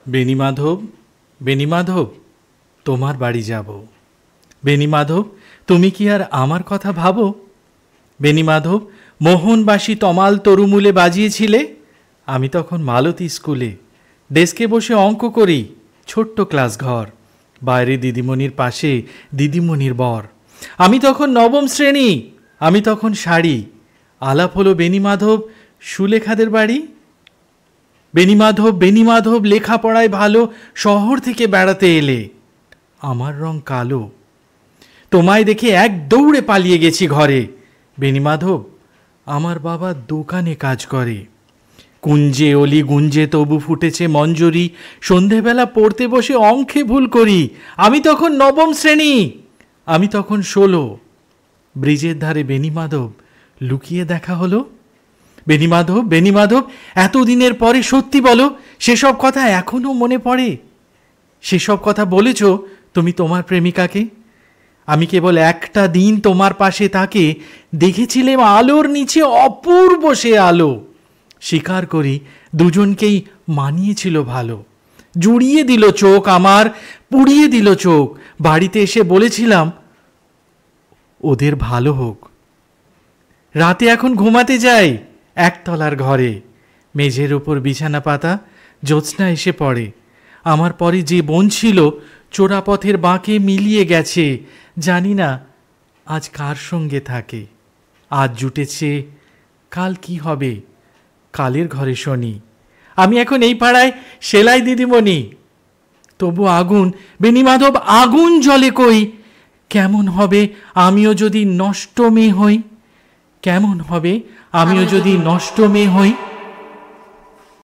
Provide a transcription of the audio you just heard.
বেণীমাধব, বেণীমাধব, তোমার বাড়ি যাব। বেণীমাধব, তুমি কি আর আমার কথা ভাবো? বেণীমাধব, মোহনবাসী তমাল তরুমূলে বাজিয়েছিলে। আমি তখন মালতী স্কুলে ডেস্কে বসে অঙ্ক করি। ছোট্ট ক্লাস ঘর, বাইরে দিদিমণির পাশে দিদিমণির বর। আমি তখন নবম শ্রেণী, আমি তখন শাড়ি। আলাপ হলো বেণীমাধব সুলেখাদের বাড়ি। বেণীমাধব, বেণীমাধব, লেখাপড়ায় ভালো, শহর থেকে বেড়াতে এলে। আমার রং কালো, তোমায় দেখে এক দৌড়ে পালিয়ে গেছি ঘরে। বেণীমাধব, আমার বাবা দোকানে কাজ করে। কুঞ্জে অলি গুঞ্জে তবু ফুটেছে মঞ্জরি। সন্ধেবেলা পড়তে বসে অঙ্কে ভুল করি। আমি তখন নবম শ্রেণী, আমি তখন 16। ব্রিজের ধারে বেণীমাধব লুকিয়ে দেখা হলো। বেণীমাধব, বেণীমাধব, এতদিনের পরে সত্যি বলো, সেসব কথা এখনো মনে পড়ে? সেসব কথা বলেছ তুমি তোমার প্রেমিকাকে? আমি কেবল একটা দিন তোমার পাশে তাকে দেখেছিলাম, আলোর নিচে অপূর্ব সে আলো। স্বীকার করি দুজনকেই মানিয়েছিল ভালো। জুড়িয়ে দিল চোখ আমার, পুড়িয়ে দিল চোখ। বাড়িতে এসে বলেছিলাম ওদের ভালো হোক। রাতে এখন ঘুমাতে যাই একতলার ঘরে। মেঝের ওপর বিছানা পাতা, জ্যোৎস্না এসে পড়ে। আমার পরে যে বোন ছিল চোরাপথের বাঁকে মিলিয়ে গেছে। জানি না আজ কার সঙ্গে থাকে। আজ জুটেছে, কাল কি হবে কালের ঘরে শনি। আমি এখন এই পাড়ায় সেলাই দিদিমণি। তবু আগুন, বেণীমাধব, আগুন জ্বলে কই। কেমন হবে আমিও যদি নষ্ট মেয়ে হই? কেমন হবে আমিও যদি নষ্ট মেয়ে হই?